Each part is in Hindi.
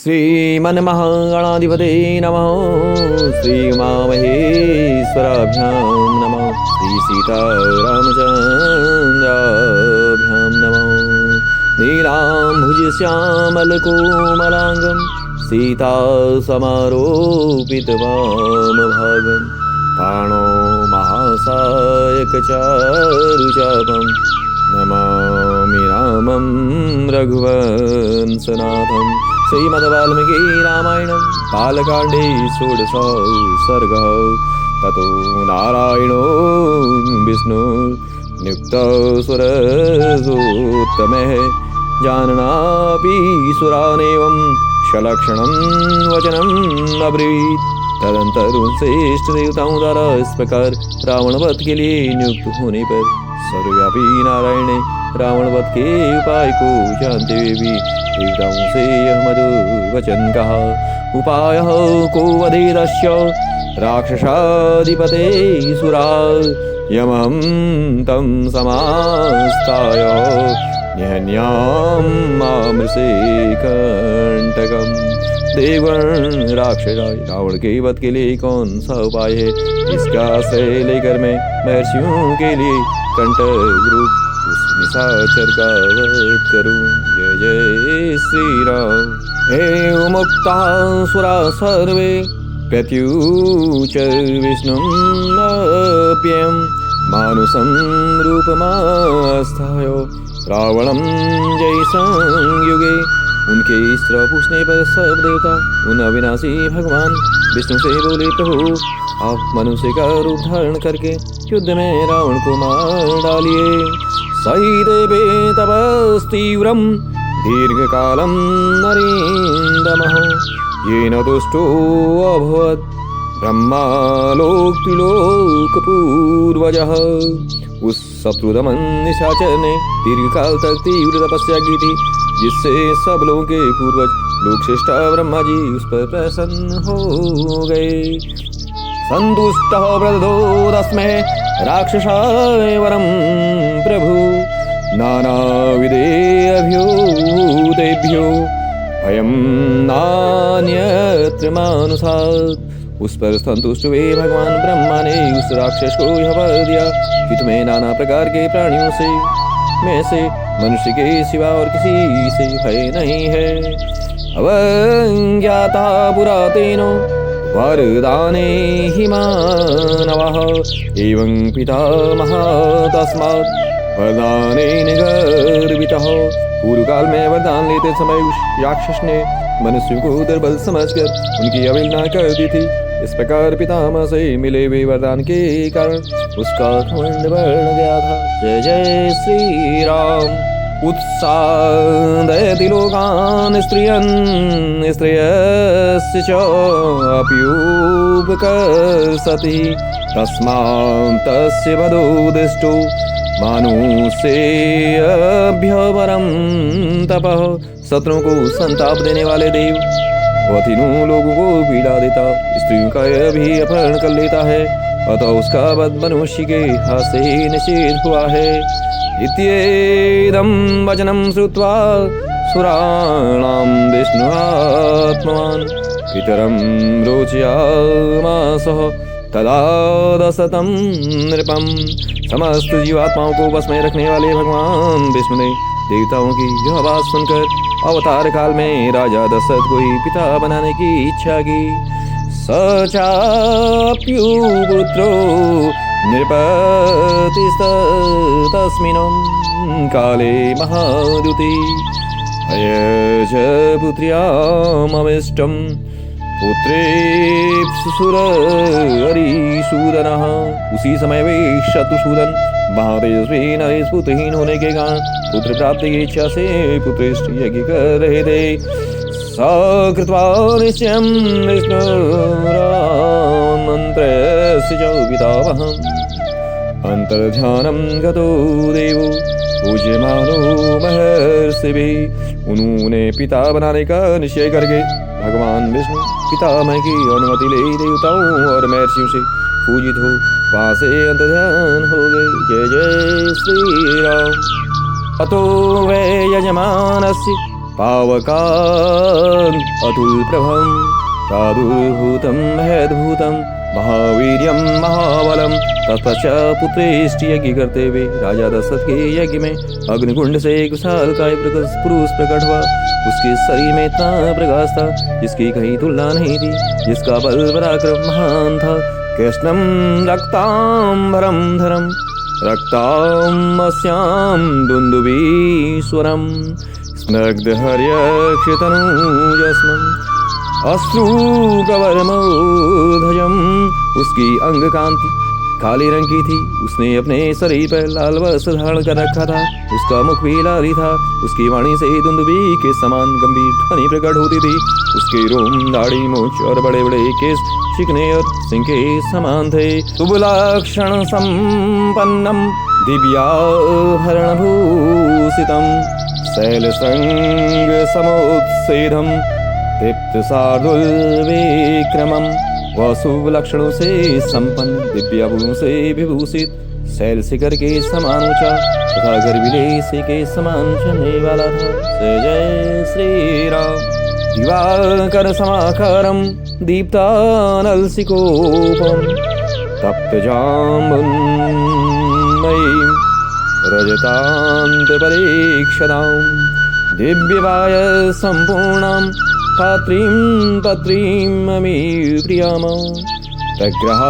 श्रीमन्महागणाधिपते नमः। श्रीउमामहेश्वराभ्यां नमः। श्रीसीतारामचन्द्राभ्यां नमः। नीलाम्भुजश्यामलकोमलाङ्गं सीतासमारोपितवामभागं पाणो महासायकचारुचापं नमामि रामं रघुवंशनाथं। श्रीमद्वाल्मीकि रामायणं कालकाण्डे षोडश सर्गः। ततो नारायणो विष्णु नियुक्तो सुरसोत्तमः जाननापि सुरानेवं सलक्षणं वचनम् अब्रवीत्। तदंतरुण श्रेष्ठ देवताओं द्वारा इस प्रकार रावण वध के लिए नियुक्त होने पर सर्वव्यापी नारायण ने रावण वध के उपाय को जानते हुए भी देवताओं से यह मधुर वचन कहा। उपाय को वधेदस्य राक्षसाधिपते सुरा यमं तं समास्ताय निहन्यामामृषे कंटकम्। देवगण राक्षस रावण के वध के लिए कौन सा उपाय है, इसका आश्रय लेकर मैं महर्षियों के लिए कंटक रूप उस निशाचर का वध करूं। जय जय श्री राम। हे मुक्ता सुरा सर्वे प्रत्युच विष्णुमप्यं मानुषं रूपमास्थाय रावणं जय संयुगे। उनके स्त्र पूछने पर सब देवता उन अविनाशी भगवान विष्णु से बोले, प्रभु आप मनुष्य का रूप धारण करके युद्ध में रावण को मार डालिए। सही देवे तपस्तीव्रम दीर्घ कालम नरेन्द्रमः येन दुष्टो अभवत् ब्रह्मालोक त्रिलोक पूर्वजः। उस शत्रुदमन निशाचर ने दीर्घ काल तक तीव्र तपस्या की थी, जिससे सब लोगों के पूर्वज लोकश्रेष्ठ ब्रह्मा जी उस पर प्रसन्न हो गए। संतुष्टः प्रददो तस्मै राक्षसाय वरं प्रभु नानाविधेभ्यो भयं नान्यत्र मानुषात्। उस पर संतुष्ट हुए भगवान ब्रह्मा ने उस राक्षस को यह वर दिया कि तुम्हें नाना प्रकार के प्राणियों से में से मनुष्य के सिवा और किसी से भय नहीं है। अवज्ञाता पुरा तेनो वरदाने हि मानवः एवं पितामहः तस्मात् वरदानेन गर्वितः। पूर्व काल में वरदान लेते समय उस राक्षस ने मनुष्यों को दुर्बल समझकर उनकी अवहेलना कर दी थी। इस प्रकार पितामह से मिले हुए वरदान के कारण उसका घमंड बढ़ गया था। जय जय श्री राम। उत्सादयति लोकान् स्त्रियन् स्त्रियस्य च अप्युपकर्षति तस्मात् तस्य वधो दृष्टो मानुषेभ्यवरं तपः। शत्रुओं को संताप देने वाले देव वह तीनों लोगों को पीड़ा देता, स्त्रियों का यह भी अपहरण कर लेता है, अतः उसका वध मनुष्य के हाथ से निषेध हुआ है। इत्येदं वचनं श्रुत्वा सुराणां विष्णुआत्मवान् पितरं रोचयामासः तदा दशतं नृपम्। समस्त जीवात्माओं को बस में रखने वाले भगवान विष्णु ने देवताओं की यह बात सुनकर अवतार काल में राजा दशरथ को ही पिता बनाने की इच्छा की। सचाप्युपुत्रो नृपतिस्तस्मिन् काले महादुति अयज पुत्र्यामविष्टं पुत्रेप्सुरहरिसूदनः। उसी समय वे शत्रुसूदन महातेजस्वी नरेश पुत्रहीन होने के कारण पुत्र प्राप्ति की इच्छा से पुत्रेष्ट यज्ञ कर रहे थे। सकृत्वा निश्चयं विष्णुरामन्त्रस्य च पितामहम् अंतर्ध्यानं गतो देवो पूज्यमानो महर्षिभिः। उन्होंने पिता बनाने का निश्चय करके भगवान विष्णु पितामह की अनुमति ले देवताओं और महर्षियों से पूजित हो वहां से अंतर्ध्यान हो गए। जय जय श्री राम। अतो वे यजमानस्य पावकान् अतुल प्रभम प्रादुर्भूतं भयद्भूतं महावीर्यं महाबलम। तत्पश्चात् पुत्रेष्टि यज्ञ करते हुए राजा दशरथ के यज्ञ में अग्निकुंड से एक विशालकाय पुरुष प्रकट हुआ। उसके शरीर में इतना प्रकाश था जिसकी कहीं तुलना नहीं थी, जिसका बल पराक्रम महान था। कृष्णं रक्तांबरं धरं रक्ताम्बस्यां दुन्दुभीश्वरं स्निग्धहर्यक्षतनुजस्मम् अश्रुप्रवरमोधजम्। उसकी अंग कांति काले रंग की थी। उसने अपने शरीर पर लाल वस्त्र धारण कर रखा था। उसका मुख भी लाल ही था। उसकी वाणी से दुंदुभी के समान गंभीर ध्वनि प्रकट होती थी। उसके रोम, दाढ़ी, मूंछ और बड़े बड़े केस चिकने और सिंह के समान थे। शुभलक्षण संपन्नम दिव्याभरणभूषितम शैलश्रृंग समोत्सेधम दीप्त शार्दुल विक्रमम। वह शुभ लक्षणों से संपन्न, दिव्याभूषणों से विभूषित, शैल शिखर के समान ऊंचा तथा गर्विले से के समान चलने वाला था। जय जय श्री राम। दिवाकर समाकरम दीप्तानलसिकोपम तप्तजाम्बुन्मयीं रजतान्त परीक्षदां दिव्यवाय संपूर्णां पात्रीं पत्रीं ममी प्रियाम तग्रह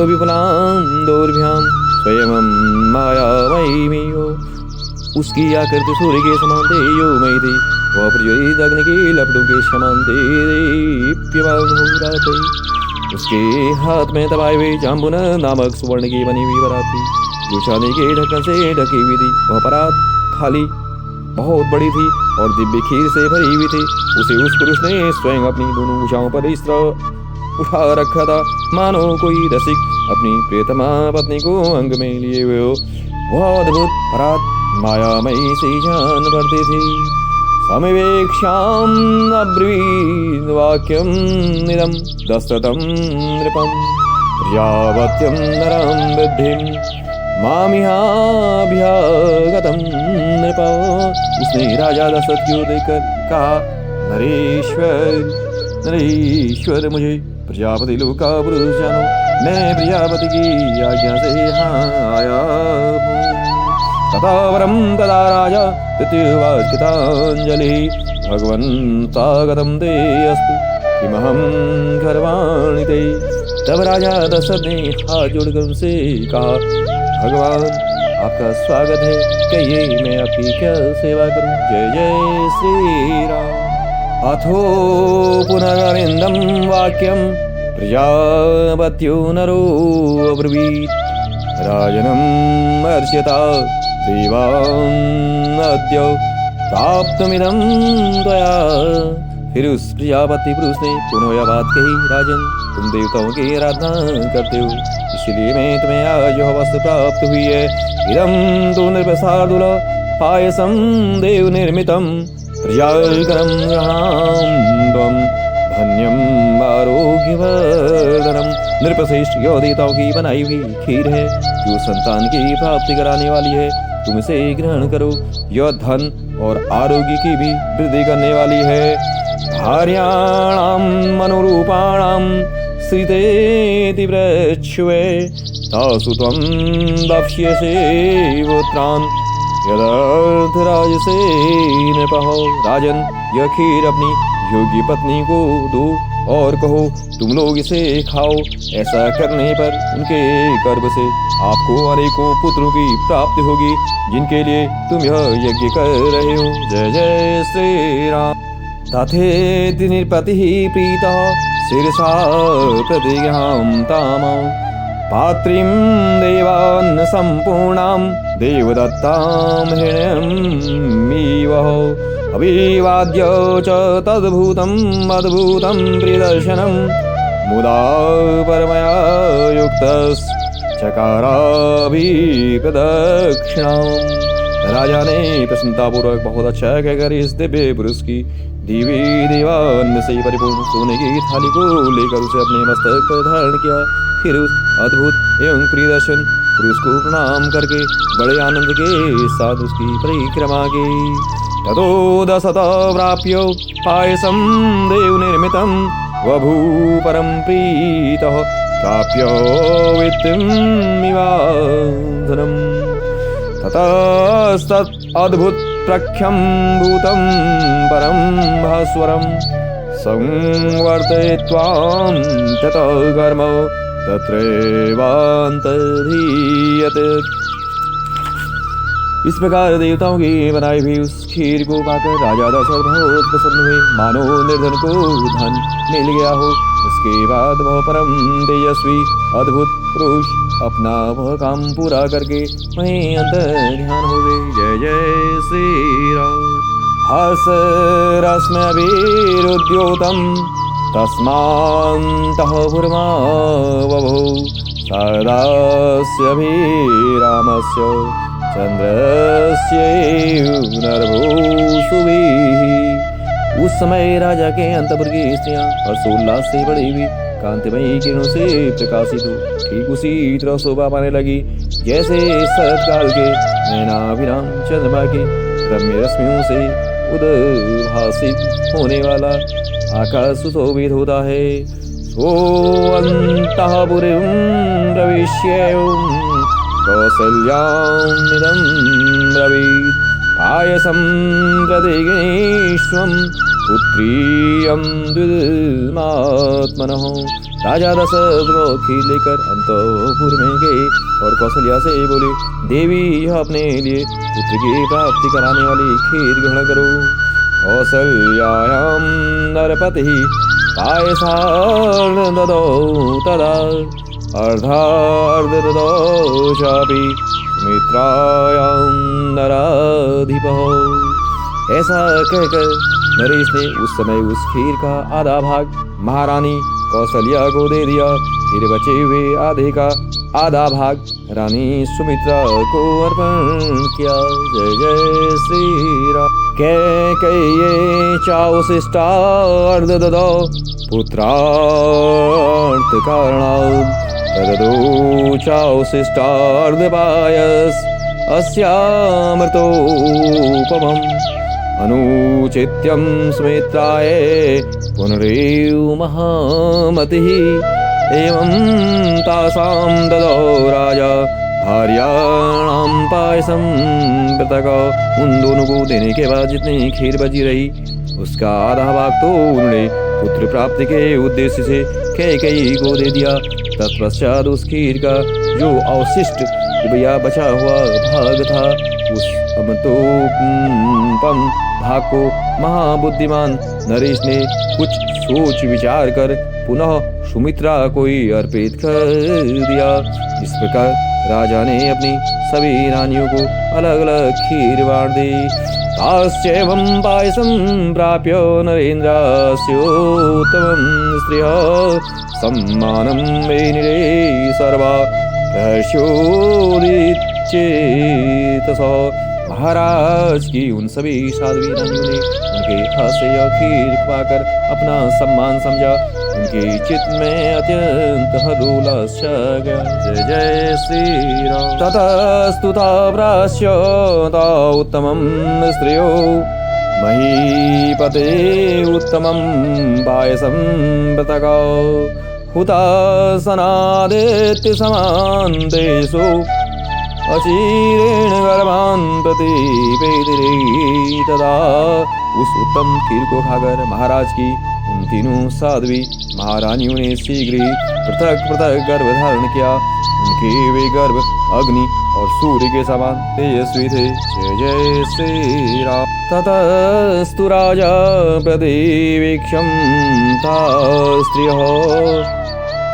विपुलां दोर्भ्यां स्वयं मायामयीमियो। उसकी आकृति सूर्य के समान तेजोमयी थी। वह प्रज्वलित अग्नि के लपटों के समान दीप्यमान हो रहा था। उसके हाथ में दबाए हुए जाम्बुन नामक सुवर्ण की बनी हुई परात थी, जो चांदी के ढक्कन से ढकी हुई थी। वह परात थाली बहुत बड़ी थी और दिव्य खीर से भरी हुई थी। उसे उस पुरुष ने स्वयं अपनी दोनों भुजाओं पर इस तरह उठा रखा था मानो कोई रसिक अपनी प्रियतमा पत्नी को अंग में लिए हुए हो। वह अद्भुत परात मायामयी से जान पड़ती थी। समिवेक्ष्याम् अब्रवीत् वाक्यं निदं दशरथं नृपं प्रजापत्यं नरं वृद्धिं मामिहाभ्यागतं नृप। उसने राजा दशरथ की ओर देखकर कहा, नरेश्वर मुझे प्रजापति लोक का पुरुष जानो। मैं प्रजापति की आज्ञा से यहाँ आया हूँ। तथा वरम तदा राजा तृतीयवाक्यतांजलि भगवन्तागतं ते अस्तु किमहं गर्वाणि ते। तब राजा दशरथ ने हाथ जोड़कर उनसे कहा, भगवान आपका स्वागत है, कहिए मैं आपकी क्या सेवा करूं। जय जय श्री राम। अथो पुनररिन्दं वाक्यं प्रजापत्यो नरो अब्रवीत् राजनम् अर्च्यता देवान् अद्य प्राप्तमिदं त्वया। फिर उस प्रजापति पुरुष ने पुनः यह बात कही, राजन तुम देवताओं की आराधना करते हो, इसलिए मैं तुम्हें आज यह वस्त्र प्राप्त हुई है। इदं तु नृपशार्दूल पायसं देव निर्मितं प्रजाकरं गृहां धन्यम् आरोग्यवर्धनम्। नृपश्रेष्ठ यह देवताओं की बनाई हुई खीर है जो संतान की प्राप्ति कराने वाली है। तुम इसे ग्रहण करो, यह धन और आरोग्य की भी वृद्धि करने वाली है। भार्याणां मनोरूपाणां श्रितेति प्रच्छुवे तासु त्वं दक्ष्यसे पुत्रान् यदर्थराजसे नृपः। राजन यह खीर अपनी योग्य पत्नी को दो और कहो तुम लोग इसे खाओ। ऐसा करने पर उनके गर्भ से आपको अनेकों पुत्रों की प्राप्ति होगी जिनके लिए तुम यह यज्ञ कर रहे हो। जय जय श्री राम। तथेति नृपतिः प्रीतः शिरसा प्रतिगृहां ताम पात्रीं देवान् सम्पूर्णां देवदत्तां हिरण्यमीवः। अभिवाद्य च तद्भूतम् अद्भुतं प्रियदर्शनं मुदा परमया युक्तश्चकाराभिप्रदक्षिणाम्। राजा ने प्रसन्नतापूर्वक बहुत अच्छा कहकर इस दिव्य पुरुष की देवी देवान्न से परिपूर्ण सोने की थाली को लेकर उसे अपने मस्तक पर धारण किया। फिर उस अद्भुत एवं प्रियदर्शन पुरुष को प्रणाम करके बड़े आनंद के साथ उसकी परिक्रमा की। ततो दशत प्राप्य पायसं देवनिर्मितं बभूपरं प्रीतः प्राप्य वित्तमिवाधनम् ततस्तत् अद्भुतप्रख्यं भूतं परं भास्वरं संवर्तयित्वां ततः कर्म तत्रैवान्तर्हीयते। इस प्रकार देवताओं की बनाई हुई उस खीर को पाकर राजा दशरथ बहुत प्रसन्न हुए, मानो निर्धन को धन मिल गया हो। इसके बाद वह परम तेजस्वी अद्भुत पुरुष अपना वह काम पूरा करके वहीं अंतर ध्यान हो गए। जय जय श्री राम। हर्ष रश्म्यभिरुद्योतं तस्मान्तः भूर्मा बभौ सदास्यभिरामस्य चंद्रस्यैव नरभूषुभिः। उस समय राजा के अंतपुर की स्त्रियां हर्षोल्लास से बड़ी हुई कांतिमयी किरणों से प्रकाशित हो ठीक उसी तरह शोभा पाने लगी जैसे शरद काल के नयनाभिराम चंद्रमा के रम्य रश्मियों से उद्भासित होने वाला आकाश सुशोभित होता है। सोऽन्तःपुरीं प्रविश्य कौसल्यामिदं ब्रवीत् पायसं प्रदिग्नेष्वं पुत्रीयं द्विमात्मनः। राजा दशरथ वो खीर लेकर अंतःपुर में गए और कौशल्या से बोले, देवी यह अपने लिए पुत्र की प्राप्ति कराने वाली खीर ग्रहण करो। कौसल्यायां नरपतिः पायसार्धं ददौ तदा अर्धार्धददौ चापि सुमित्रायां नराधिपः। ऐसा कहकर नरेश ने उस समय उस खीर का आधा भाग महारानी कौशल्या को दे दिया, फिर बचे हुए आधे का आधा भाग रानी सुमित्रा को अर्पण किया। जय जय श्री राम। कैकेयी चावशिष्टार्ध ददौ पुत्रार्थ कारणात् तददौ चावशिष्टार्ध पायस अस्यामृतोपमम् अनुचित्यं सुमित्राय पुनरेव महामतिः। एवं तासां ददौ राजा भार्याणां पायसं पृथक। उन दोनों को देने के बाद जितनी खीर बची रही उसका आधा भाग तो उन्होंने पुत्र प्राप्ति के उद्देश्य से कैकेयी को दे दिया। तत्पश्चात उस खीर का जो अवशिष्ट या बचा हुआ भाग था उस अमृतोपम भाग को महाबुद्धिमान नरेश ने कुछ सोच विचार कर पुनः सुमित्रा को ही अर्पित कर दिया। इस प्रकार राजा ने अपनी सभी रानियों को अलग अलग खीर बांट दी। तास्येवं पायसं प्राप्य नरेन्द्रास्योत्तमं स्त्रियः सम्मानं मेनिरे सर्वा हर्षोदिच्चेतसः। महाराज की उन सभी साध्वी रानियों ने उनके हाथ से यह खीर पाकर अपना सम्मान समझा। उनके चित्त में अत्यंत हर्षोल्लास छा गया। जय जय श्री राम। ततस्तुता प्राश्य उत्तमं स्त्रियो महीपते उत्तमं पायसं पृथक् हुतासनादित्य समान देशो अचिरेण गर्भान् प्रतिपेदिरे। तदा उस उत्तम खीर को खाकर महाराज की उन तीनों साध्वी महारानियों ने शीघ्र ही पृथक पृथक गर्भ धारण किया। उनके वे गर्भ अग्नि और सूर्य के समान तेजस्वी थे। जय जय श्री राम। ततस्तु राजा प्रतिवीक्ष्य ता स्त्रियः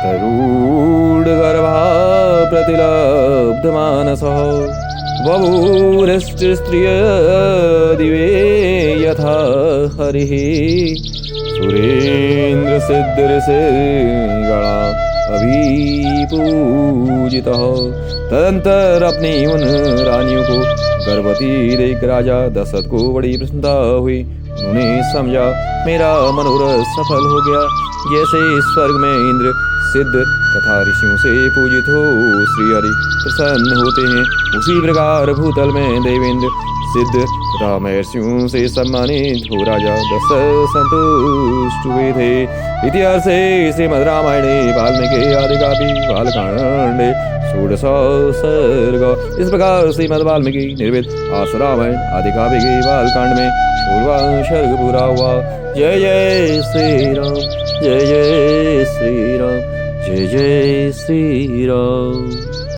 तरूढगर्भा प्रतिलब्धमानसः बभूवृष्टिस्त्रिय दिवे यथा हरिः सुरेन्द्र सिद्धऋषिगणा अभिपूजितः। तदंतर अपनी उन रानियों को गर्भवती देख राजा दशरथ को बड़ी प्रसन्नता हुई। उन्होंने समझा मेरा मनोरथ सफल हो गया। जैसे स्वर्ग में इंद्र सिद्ध तथा ऋषियों से पूजित हो श्री हरि प्रसन्न होते हैं, उसी प्रकार भूतल में देवेंद्र सिद्ध तथा महर्षियों से सम्मानित हो राजा दशरथ संतुष्ट हुए थे। इतिहासे श्रीमद् रामायणे वाल्मीकि आदिकाव्ये बालकांडे षोडश सर्ग। इस प्रकार श्रीमद् वाल्मीकि निर्मित आस रामायण आदिकाव्य के बालकांड में 16वां सर्ग पूरा हुआ। जय जय श्री राम, जय जय श्री राम, जय जय श्री राम।